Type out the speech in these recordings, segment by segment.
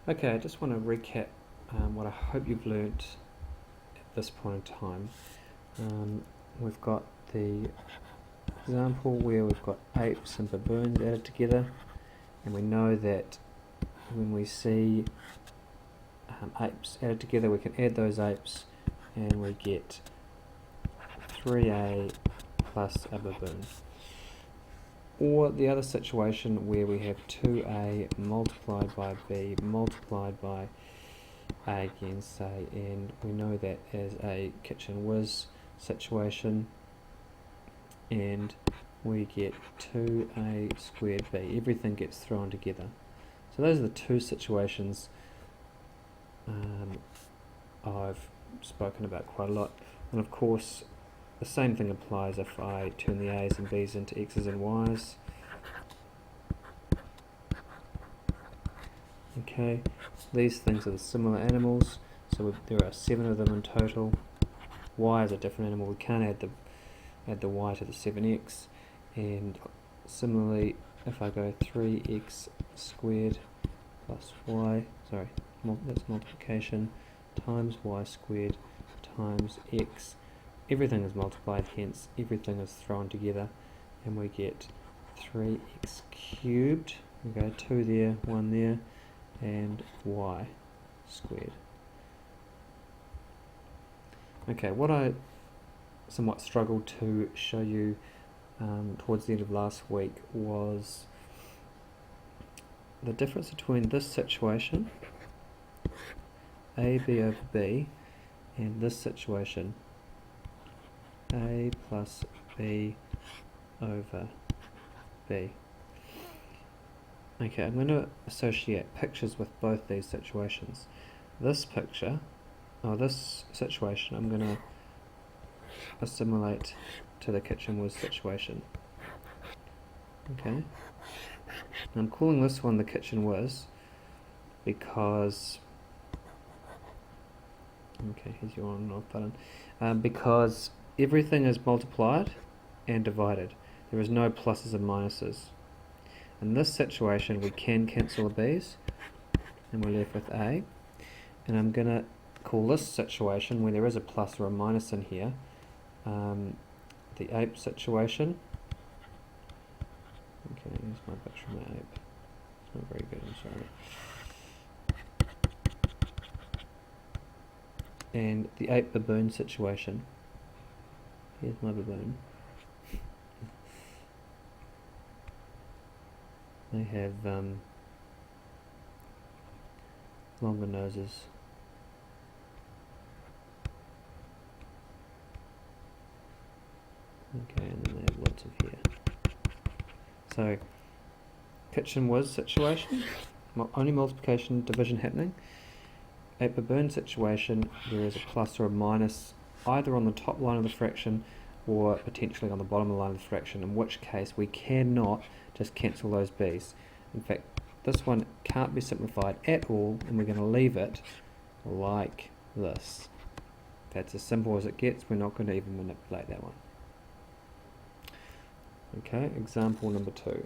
Okay, I just want to recap what I hope you've learnt at this point in time. We've got the example where we've got apes and baboons added together, and we know that when we see apes added together, we can add those apes and we get 3a plus a baboon. Or the other situation where we have 2a multiplied by b multiplied by a again, say, and we know that as a kitchen whiz situation, and we get 2a squared b. Everything gets thrown together. So those are the two situations I've spoken about quite a lot. And of course, the same thing applies if I turn the a's and b's into x's and y's. Okay, these things are the similar animals, so there are 7 of them in total. Y is a different animal, we can't add the y to the 7x, and similarly if I go 3x squared plus y, that's multiplication, times y squared times x, everything is multiplied, hence everything is thrown together, and we get 3x cubed, we go 2 there, 1 there, and y squared. Okay, what I somewhat struggled to show you towards the end of last week was the difference between this situation, ab over b, and this situation, a plus b over b. Okay, I'm going to associate pictures with both these situations. This situation, I'm going to assimilate to the kitchen whiz situation. Okay, I'm calling this one the kitchen whiz because, okay, here's your on and off button, because everything is multiplied and divided. There is no pluses and minuses. In this situation, we can cancel the b's, and we're left with a. And I'm going to call this situation, where there is a plus or a minus in here, the ape situation. Okay, here's my picture of my ape. It's not very good, I'm sorry. And the ape baboon situation. Here's my baboon. They have longer noses. Okay, and then they have lots of hair. So, kitchen whiz situation, only multiplication, division happening. At baboon situation, there is a plus or a minus either on the top line of the fraction or potentially on the bottom line of the fraction, in which case we cannot just cancel those b's. In fact, this one can't be simplified at all, and we're going to leave it like this. That's as simple as it gets. We're not going to even manipulate that one. Okay, example number 2.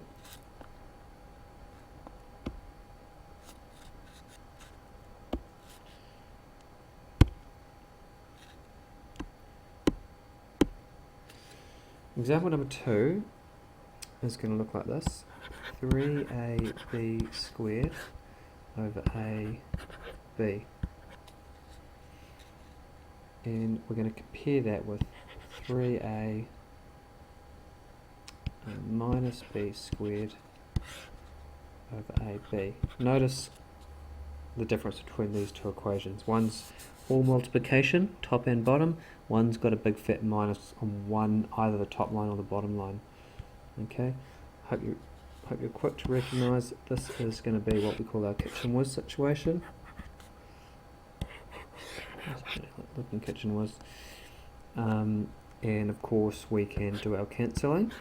Example number 2 is going to look like this. 3ab squared over ab. And we're going to compare that with 3a minus b squared over ab. Notice the difference between these two equations. One's all multiplication, top and bottom. One's got a big fat minus on either the top line or the bottom line. Okay, hope you're quick to recognise that this is going to be what we call our kitchen whiz situation. Looking kitchen whiz. And of course we can do our cancelling.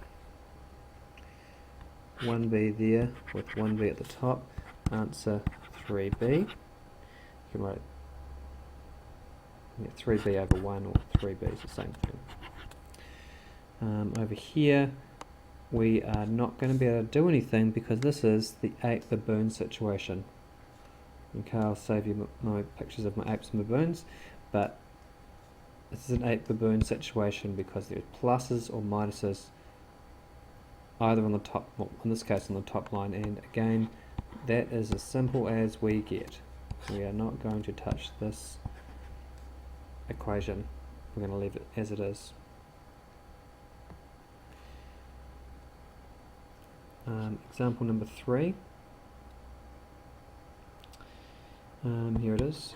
1b there with 1b at the top. Answer 3b. You can write 3b over 1 or 3b is the same thing. Over here we are not going to be able to do anything because this is the ape baboon situation. Okay, I'll save you my pictures of my apes and baboons, but this is an ape baboon situation because there's pluses or minuses either on the top, well, in this case on the top line, and again that is as simple as we get. We are not going to touch this equation, we're going to leave it as it is. Example number 3. Here it is.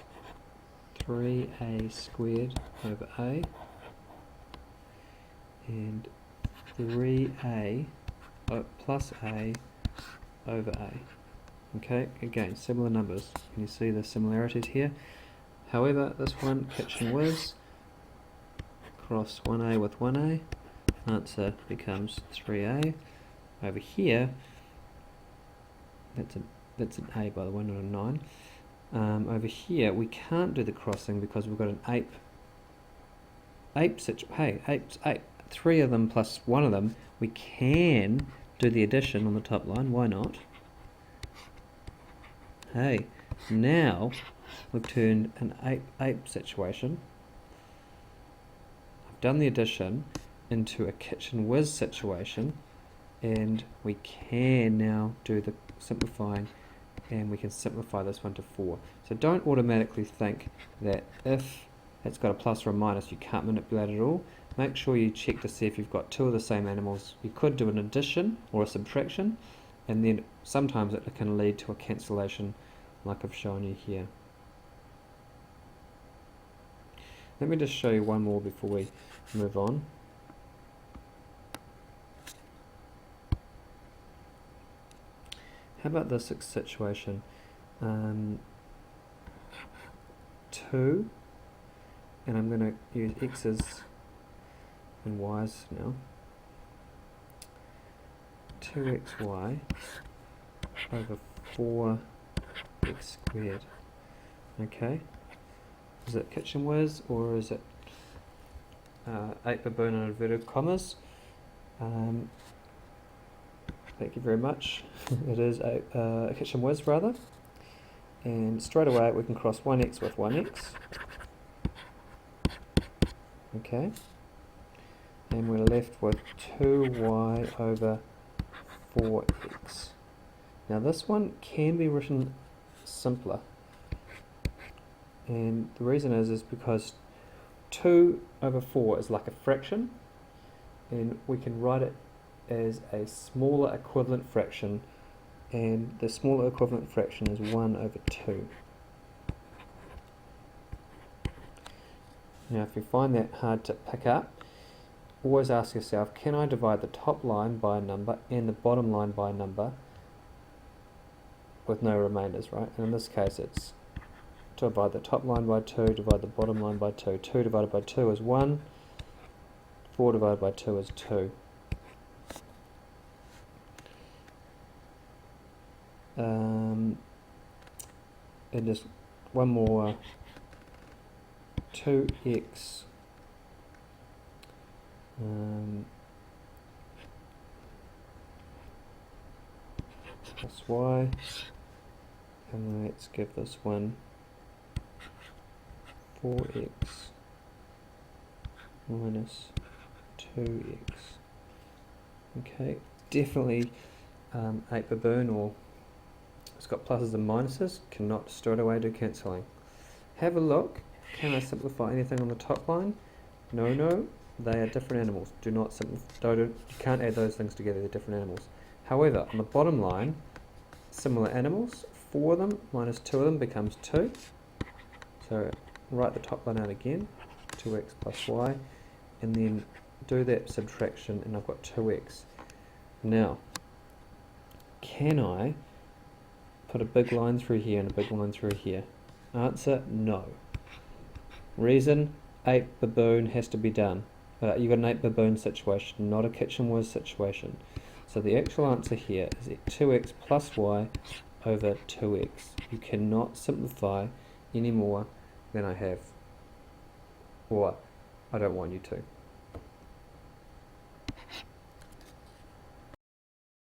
3a squared over a and 3a plus a over a. Okay, again, similar numbers. Can you see the similarities here? However, this one, kitchen whiz, cross 1a with 1a, answer becomes 3a. Over here, that's an a by the way, not a 9. Over here, we can't do the crossing because we've got an ape. Apes, 3 of them plus 1 of them. We can do the addition on the top line. Why not? Hey, now we've turned an ape situation. I've done the addition into a kitchen whiz situation, and we can now do the simplifying, and we can simplify this one to 4. So don't automatically think that if it's got a plus or a minus you can't manipulate it all. Make sure you check to see if you've got 2 of the same animals. You could do an addition or a subtraction, and then sometimes it can lead to a cancellation like I've shown you here. Let me just show you one more before we move on. How about this situation? 2, and I'm going to use x's and y's now. 2xy over 4x squared. Okay, is it kitchen whiz or is it 8 baboon in inverted commas? Thank you very much. It is a kitchen whiz rather, and straight away we can cross 1x with 1x. Okay, and we're left with 2y over 4x. Now this one can be written simpler, and the reason is because 2 over 4 is like a fraction, and we can write it as a smaller equivalent fraction, and the smaller equivalent fraction is 1 over 2. Now if you find that hard to pick up, always ask yourself, can I divide the top line by a number and the bottom line by a number with no remainders, right? And in this case it's divide the top line by 2, divide the bottom line by 2. 2 divided by 2 is 1, 4 divided by 2 is 2. And just one more, 2x plus y, and let's give this one 4x minus 2x. Okay, definitely 8 baboon, or it's got pluses and minuses, cannot straight away do cancelling. Have a look, can I simplify anything on the top line? No, they are different animals. Do not simplify, you can't add those things together, they're different animals. However, on the bottom line, similar animals, 4 of them minus 2 of them becomes 2. So write the top line out again, 2x plus y, and then do that subtraction, and I've got 2x. Now, can I put a big line through here and a big line through here? Answer, no. Reason, 8 baboon has to be done. You've got an 8 baboon situation, not a kitchen whiz situation. So the actual answer here is 2x plus y over 2x. You cannot simplify any more than I have, or I don't want you to.